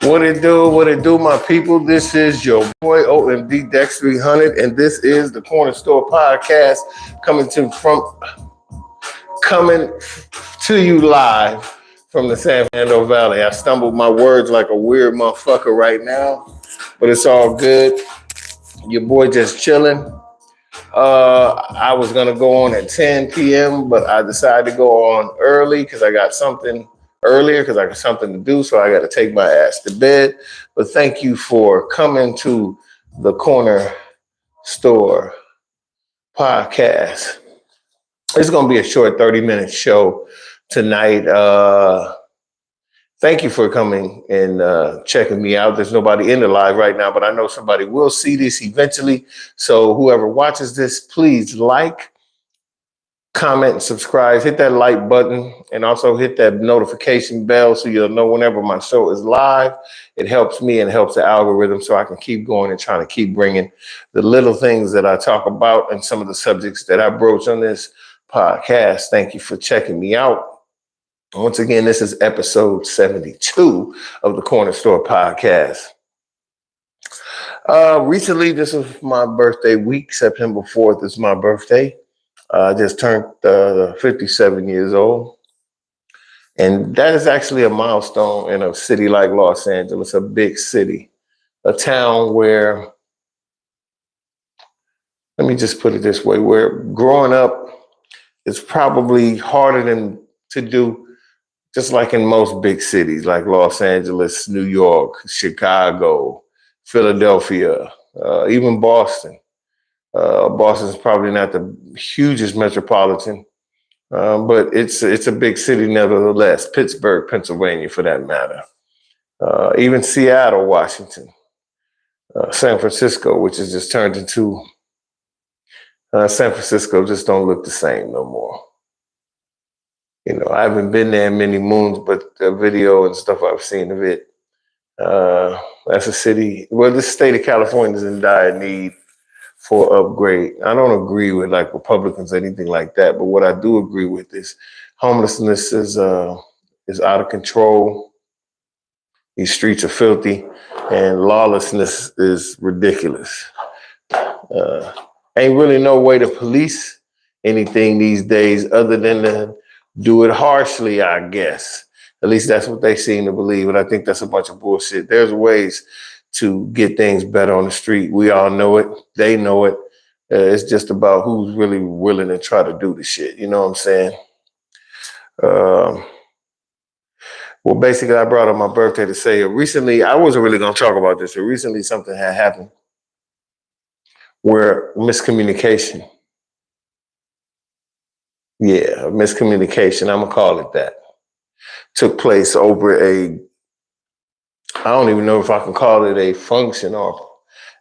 What it do, my people? This is your boy OMD-300, and this is the Corner Store Podcast coming to you live from the San Fernando Valley. I stumbled my words like a weird motherfucker right now, but it's all good. Your boy just chilling. I was gonna go on at 10 p.m., but I decided to go on early because I got something to do, so I got to take my ass to bed. But thank you for coming to the Corner Store Podcast. It's going to be a short 30-minute show tonight. Thank you for coming and checking me out. There's nobody in the live right now, but I know somebody will see this eventually. So whoever watches this, please like, comment, and subscribe. Hit that like button and also hit that notification bell so you'll know whenever my show is live. It helps me and helps the algorithm so I can keep going and trying to keep bringing the little things that I talk about and some of the subjects that I broach on this podcast. Thank you for checking me out. Once again, this is episode 72 of the Corner Store Podcast. Recently, this was my birthday week. September 4th is my birthday. I just turned 57 years old. And that is actually a milestone in a city like Los Angeles, a big city, a town where, let me just put it this way, where growing up is probably harder than to do, just like in most big cities like Los Angeles, New York, Chicago, Philadelphia, even Boston. Boston's probably not the hugest metropolitan, but it's a big city nevertheless. Pittsburgh, Pennsylvania, for that matter. Even Seattle, Washington. San Francisco, which has just turned into San Francisco, just don't look the same no more. You know, I haven't been there in many moons, but the video and stuff I've seen of it, that's a city. Well, the state of California is in dire need for upgrade. I don't agree with like Republicans or anything like that, but what I do agree with is homelessness is out of control. These streets are filthy, and lawlessness is ridiculous. Ain't really no way to police anything these days other than to do it harshly, I guess. At least that's what they seem to believe, and I think that's a bunch of bullshit. There's ways to get things better on the street. We all know it. They know it. It's just about who's really willing to try to do the shit. You know what I'm saying? Well, basically, I brought up my birthday to say recently, I wasn't really going to talk about this, but recently something had happened where miscommunication. Yeah, miscommunication. I'm going to call it that. Took place over I don't even know if I can call it a function, or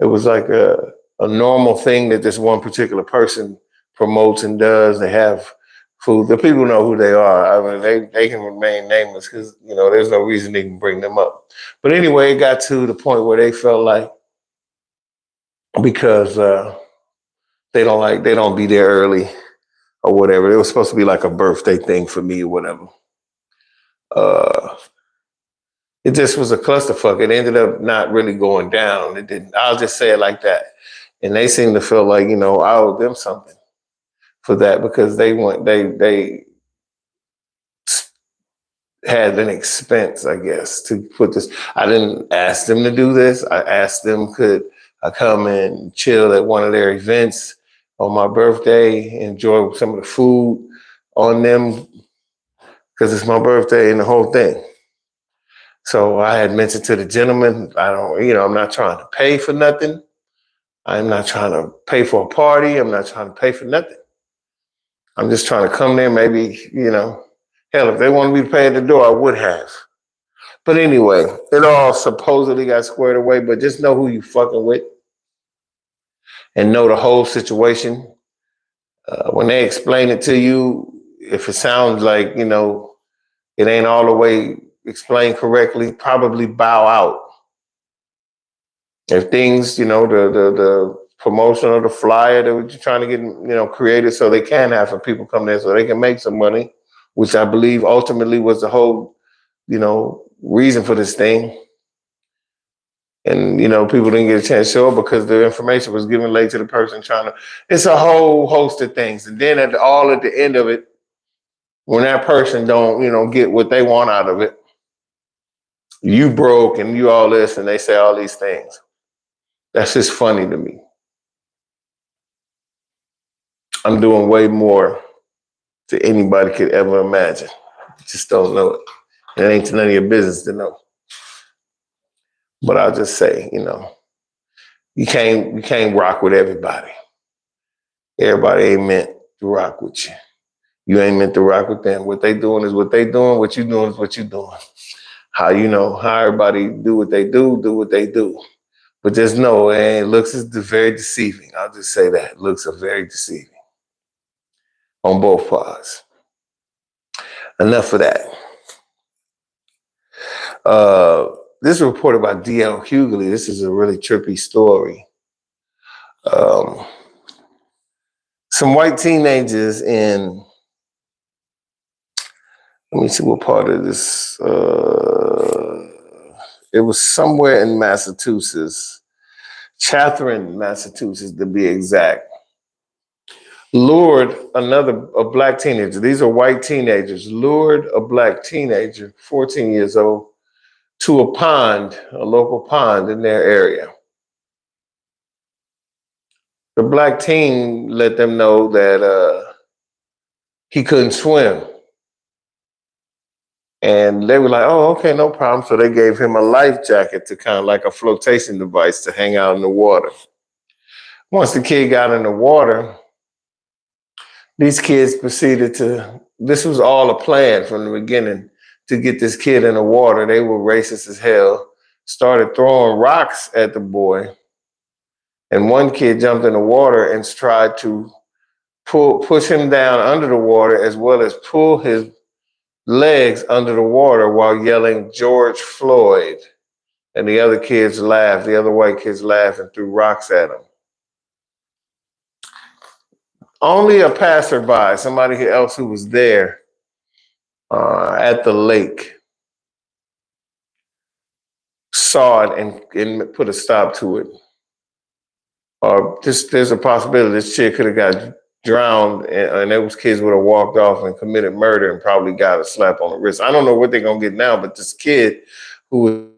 it was like a normal thing that this one particular person promotes and does. They have food. The people know who they are. I mean, they can remain nameless because, you know, there's no reason to even bring them up. But anyway, it got to the point where they felt like because they don't be there early or whatever. It was supposed to be like a birthday thing for me or whatever. It just was a clusterfuck. It ended up not really going down. It didn't. I'll just say it like that. And they seem to feel like, you know, I owe them something for that because they had an expense, I guess, to put this. I didn't ask them to do this. I asked them, could I come and chill at one of their events on my birthday, enjoy some of the food on them because it's my birthday and the whole thing. So I had mentioned to the gentleman, I'm not trying to pay for nothing. I'm not trying to pay for a party. I'm not trying to pay for nothing. I'm just trying to come there. Maybe, hell, if they wanted me to pay at the door, I would have. But anyway, it all supposedly got squared away, but just know who you fucking with and know the whole situation. When they explain it to you, if it sounds like, it ain't all the way explained correctly, probably bow out. If things, the promotion of the flyer that you're trying to get, created so they can have some people come there so they can make some money, which I believe ultimately was the whole, reason for this thing. And, people didn't get a chance to show up because the information was given late to the person it's a whole host of things. And then at the end of it, when that person don't, get what they want out of it, you broke and you all this, and they say all these things. That's just funny to me. I'm doing way more than anybody could ever imagine. You just don't know it. It ain't none of your business to know. But I'll just say, you can't rock with everybody. Everybody ain't meant to rock with you. You ain't meant to rock with them. What they doing is what they doing. What you doing is what you doing. How everybody do what they do what they do. But just know, looks is very deceiving. I'll just say that. Looks are very deceiving on both parts. Enough of that. This is reported by D.L. Hughley. This is a really trippy story. Some white teenagers in, let me see what part of this, it was somewhere in Massachusetts, Chatham, Massachusetts to be exact, lured a black teenager. These are white teenagers, lured a black teenager, 14 years old, to a local pond in their area. The black teen let them know that he couldn't swim. And they were like, oh, okay, no problem. So they gave him a life jacket to kind of like a flotation device to hang out in the water. Once the kid got in the water, these kids proceeded this was all a plan from the beginning to get this kid in the water. They were racist as hell, started throwing rocks at the boy. And one kid jumped in the water and tried to push him down under the water, as well as pull his legs under the water while yelling George Floyd. And the other kids laughed. The other white kids laughed and threw rocks at him. Only a passerby, somebody else who was there at the lake, saw it and put a stop to it. Or there's a possibility this chick could have got drowned and those kids would have walked off and committed murder and probably got a slap on the wrist. I don't know what they're going to get now, but this kid who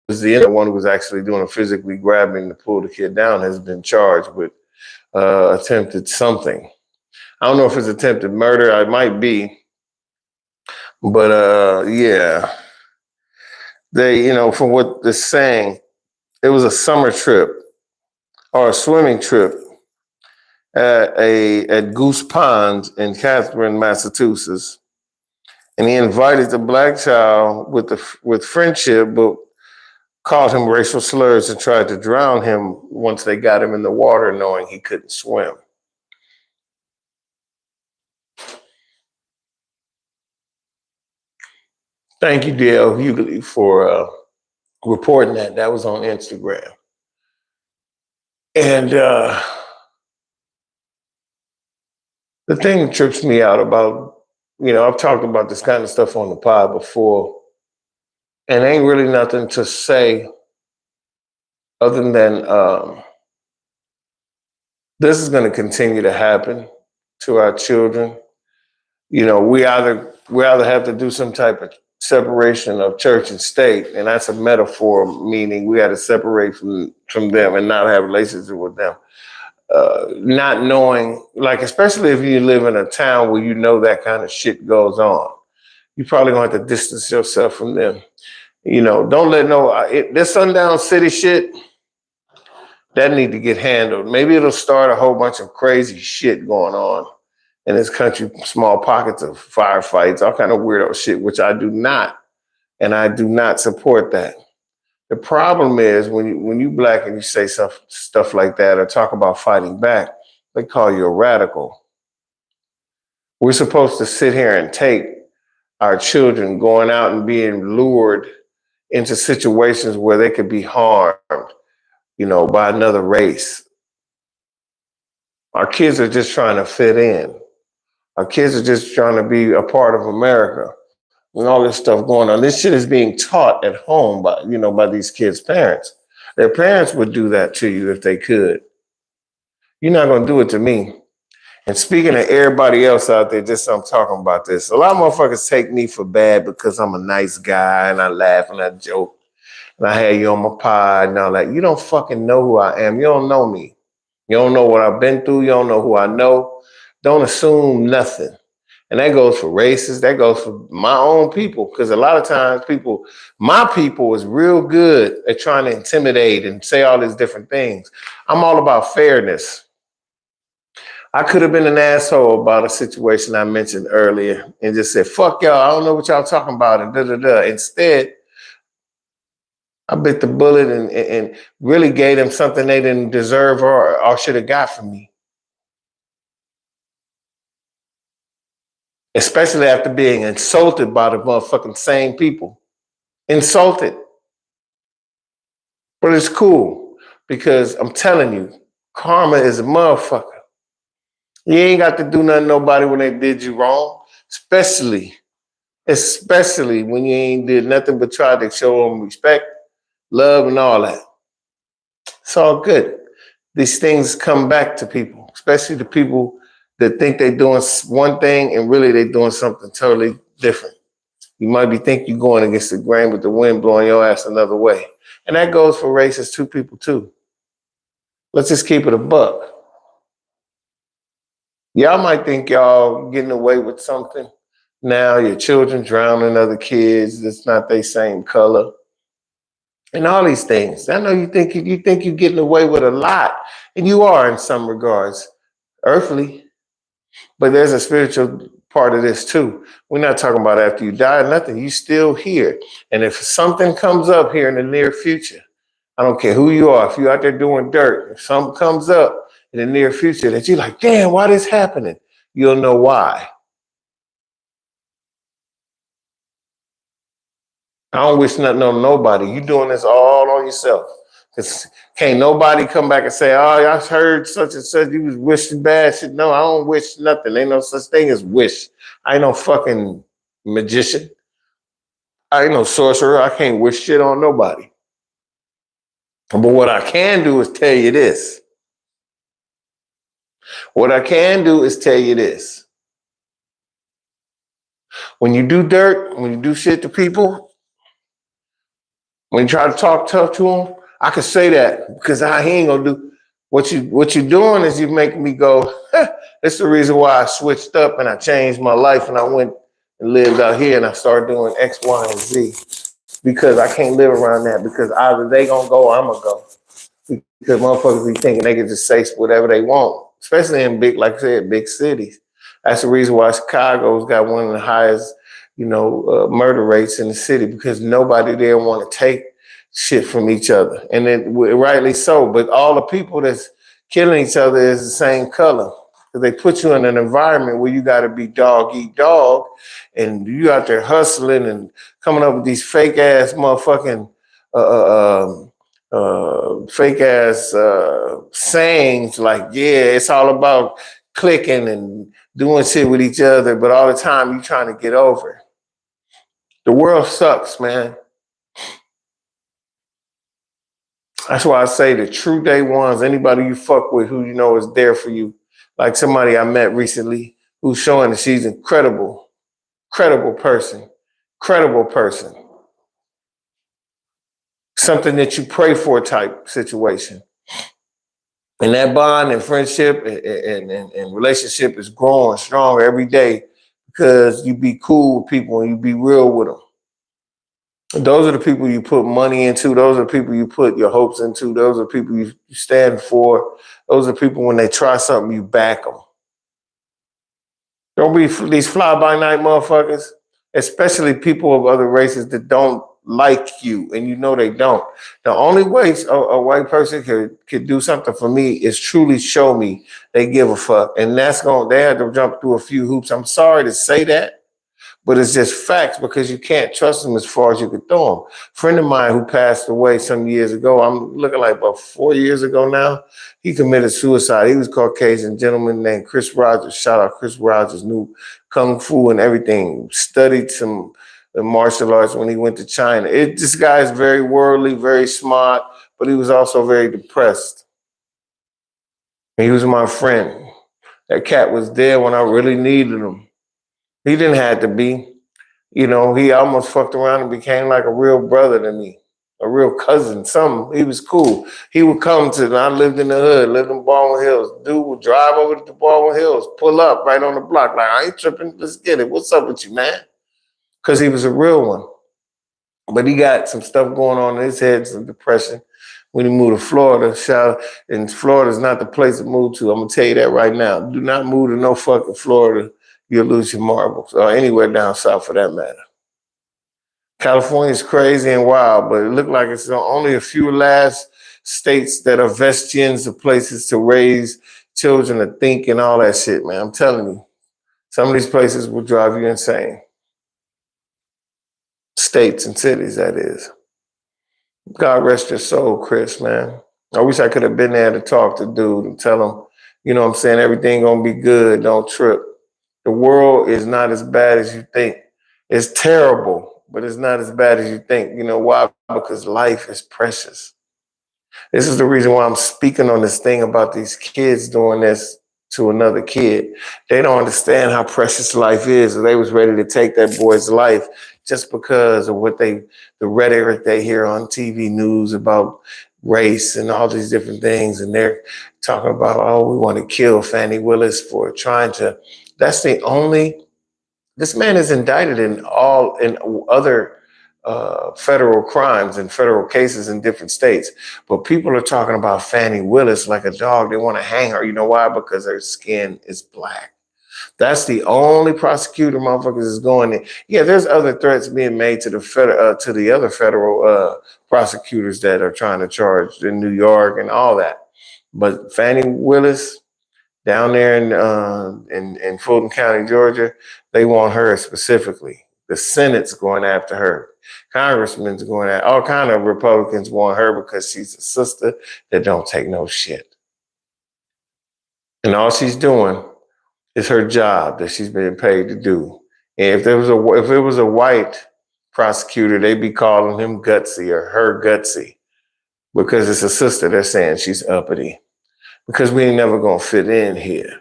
was the one who was actually doing a physically grabbing to pull the kid down has been charged with attempted something. I don't know if it's attempted murder. It might be. But yeah, they, from what they're saying, it was a summer trip or a swimming trip at Goose Pond in Catherine, Massachusetts. And he invited the black child with friendship, but called him racial slurs and tried to drown him once they got him in the water, knowing he couldn't swim. Thank you, D.L. Hughley, for reporting that. That was on Instagram. And the thing that trips me out about, I've talked about this kind of stuff on the pod before, and ain't really nothing to say other than this is going to continue to happen to our children. We either have to do some type of separation of church and state, and that's a metaphor, meaning we got to separate from them and not have relationships with them. Not knowing, like, especially if you live in a town where that kind of shit goes on, you probably gonna have to distance yourself from them. Don't let this sundown city shit, that need to get handled. Maybe it'll start a whole bunch of crazy shit going on in this country, small pockets of firefights, all kind of weirdo shit, which I do not, and I do not support that. The problem is when you black and you say stuff like that or talk about fighting back, they call you a radical. We're supposed to sit here and take our children going out and being lured into situations where they could be harmed, by another race. Our kids are just trying to fit in. Our kids are just trying to be a part of America. And all this stuff going on. This shit is being taught at home by these kids' parents. Their parents would do that to you if they could. You're not going to do it to me. And speaking of everybody else out there, just I'm talking about this. A lot of motherfuckers take me for bad because I'm a nice guy and I laugh and I joke. And I had you on my pod and all that. You don't fucking know who I am. You don't know me. You don't know what I've been through. You don't know who I know. Don't assume nothing. And that goes for racists. That goes for my own people. Because a lot of times my people is real good at trying to intimidate and say all these different things. I'm all about fairness. I could have been an asshole about a situation I mentioned earlier and just said, fuck y'all, I don't know what y'all talking about, and da-da-da. Instead, I bit the bullet and really gave them something they didn't deserve or should have got from me. Especially after being insulted by the motherfucking same people. Insulted. But it's cool because I'm telling you, karma is a motherfucker. You ain't got to do nothing to nobody when they did you wrong, especially when you ain't did nothing but try to show them respect, love, and all that. It's all good. These things come back to people, especially the people that think they're doing one thing and really they're doing something totally different. You might be thinking you're going against the grain with the wind blowing your ass another way. And that goes for racist two people too. Let's just keep it a buck. Y'all might think y'all getting away with something. Now your children drowning other kids that's not their same color. And all these things. I know you think you're getting away with a lot. And you are in some regards. Earthly. But there's a spiritual part of this too. We're not talking about after you die or nothing. You still here. And if something comes up here in the near future, I don't care who you are. If you're out there doing dirt, if something comes up in the near future that you're like, damn, why this happening? You'll know why. I don't wish nothing on nobody. You doing this all on yourself. Because can't nobody come back and say, oh, I heard such and such, you was wishing bad shit. No, I don't wish nothing. Ain't no such thing as wish. I ain't no fucking magician. I ain't no sorcerer. I can't wish shit on nobody. But what I can do is tell you this. What I can do is tell you this. When you do dirt, when you do shit to people, when you try to talk tough to them, I can say that because he ain't gonna do what you're doing is you make me go, that's the reason why I switched up and I changed my life and I went and lived out here and I started doing X, Y, and Z. Because I can't live around that because either they gonna go or I'm gonna go. Because motherfuckers be thinking they can just say whatever they want, especially in big, like I said, big cities. That's the reason why Chicago's got one of the highest, murder rates in the city because nobody there want to take shit from each other. And then rightly so, but all the people that's killing each other is the same color. Because they put you in an environment where you got to be dog eat dog and you out there hustling and coming up with these fake ass motherfucking fake ass sayings like, yeah, it's all about clicking and doing shit with each other, but all the time you trying to get over. The world sucks, man. That's why I say the true day ones, anybody you fuck with who you know is there for you. Like somebody I met recently who's showing that she's incredible, credible person. Something that you pray for type situation. And that bond and friendship and relationship is growing stronger every day because you be cool with people and you be real with them. Those are the people you put money into. Those are the people you put your hopes into. Those are the people you stand for. Those are the people when they try something, you back them. Don't be these fly-by-night motherfuckers, especially people of other races that don't like you, and you know they don't. The only way a white person could do something for me is truly show me they give a fuck, and they have to jump through a few hoops. I'm sorry to say that, but it's just facts because you can't trust them as far as you could throw them. A friend of mine who passed away some years ago, I'm looking like about 4 years ago now, he committed suicide. He was a Caucasian gentleman named Chris Rogers. Shout out Chris Rogers, knew Kung Fu and everything. Studied some in martial arts when he went to China. This guy is very worldly, very smart, but he was also very depressed. He was my friend. That cat was there when I really needed him. He didn't have to be. You know, he almost fucked around and became like a real brother to me, a real cousin, something. He was cool. He would come to, I lived in the hood, lived in Baldwin Hills. Dude would drive over to Baldwin Hills, pull up right on the block, like, I ain't tripping, let's get it. What's up with you, man? Because he was a real one. But he got some stuff going on in his head, some depression. When he moved to Florida, and Florida's not the place to move to. I'm gonna tell you that right now. Do not move to no fucking Florida. You'll lose your marbles, or anywhere down south for that matter. California's crazy and wild, but it looked like it's only a few last states that are vestions of places to raise children to think and all that shit, man. I'm telling you, some of these places will drive you insane. States and cities, that is. God rest your soul, Chris, man. I wish I could have been there to talk to dude and tell him, you know what I'm saying, everything gonna be good, don't trip. The world is not as bad as you think. It's terrible, but it's not as bad as you think. You know why? Because life is precious. This is the reason why I'm speaking on this thing about these kids doing this to another kid. They don't understand how precious life is. They was ready to take that boy's life just because of the rhetoric they hear on TV news about race and all these different things. And they're talking about, oh, we want to kill Fannie Willis for trying to. That's the only. This man is indicted in other federal crimes and federal cases in different states. But people are talking about Fannie Willis like a dog. They want to hang her. You know why? Because her skin is black. That's the only prosecutor motherfuckers is going in. Yeah, there's other threats being made to the other federal prosecutors that are trying to charge in New York and all that. But Fannie Willis down there in Fulton County, Georgia, they want her specifically. The Senate's going after her. Congressmen's going after, all kind of Republicans want her because she's a sister that don't take no shit. And all she's doing is her job that she's been paid to do. And if it was a white prosecutor, they'd be calling him gutsy or her gutsy because it's a sister. They're saying she's uppity because we ain't never gonna fit in here.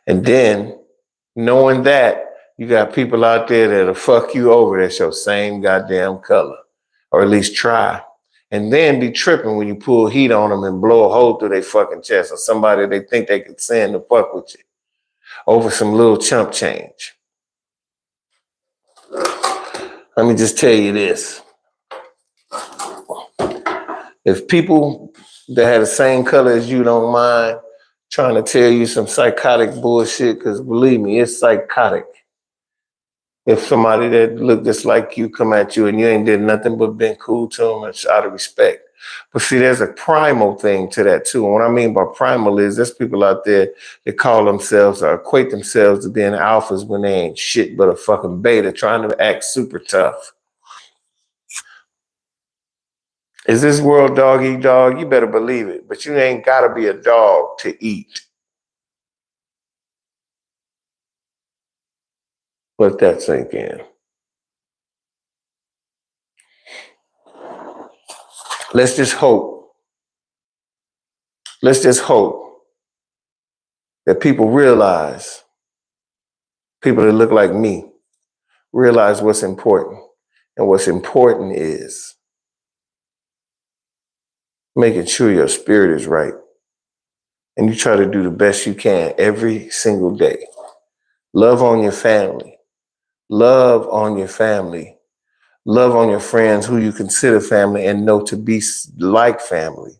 And then knowing that, you got people out there that'll fuck you over that's your same goddamn color, or at least try. And then be tripping when you pull heat on them and blow a hole through their fucking chest, or somebody they think they could send to fuck with you over some little chump change. Let me just tell you this. If people that had the same color as you don't mind trying to tell you some psychotic bullshit, because believe me, it's psychotic. If somebody that looked just like you come at you and you ain't did nothing but been cool to them, it's out of respect. But see, there's a primal thing to that too. And what I mean by primal is there's people out there that call themselves or equate themselves to being alphas when they ain't shit but a fucking beta trying to act super tough. Is this world dog eat dog? You better believe it. But you ain't got to be a dog to eat. Let that sink in. Let's just hope. Let's just hope that people realize, people that look like me, realize what's important. And what's important is making sure your spirit is right. And you try to do the best you can every single day. Love on your family. Love on your family. Love on your friends who you consider family and know to be like family.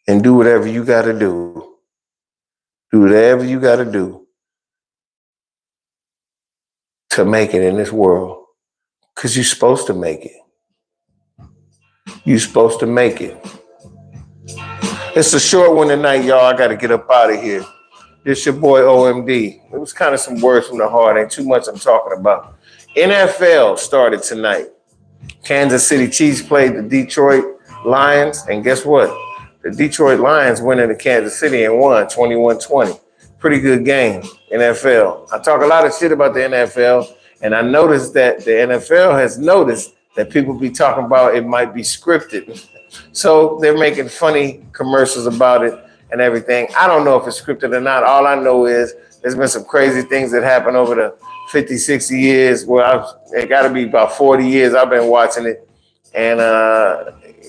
And do whatever you got to do. Do whatever you got to do to make it in this world. Because you're supposed to make it. You're supposed to make it. It's a short one tonight, y'all. I got to get up out of here. It's your boy OMD. It was kind of some words from the heart. Ain't too much I'm talking about. NFL started tonight. Kansas City Chiefs played the Detroit Lions. And guess what? The Detroit Lions went into Kansas City and won 21-20. Pretty good game, NFL. I talk a lot of shit about the NFL. And I noticed that the NFL has noticed that people be talking about it might be scripted. So they're making funny commercials about it and everything. I don't know if it's scripted or not. All I know is there's been some crazy things that happened over the 50, 60 years. Well, it got to be about 40 years I've been watching it. And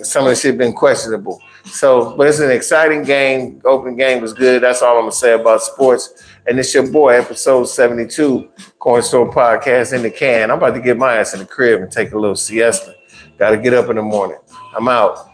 some of the shit been questionable. So, but it's an exciting game. Opening game was good. That's all I'm going to say about sports. And it's your boy, episode 72, Corner Store Podcast in the can. I'm about to get my ass in the crib and take a little siesta. Got to get up in the morning. I'm out.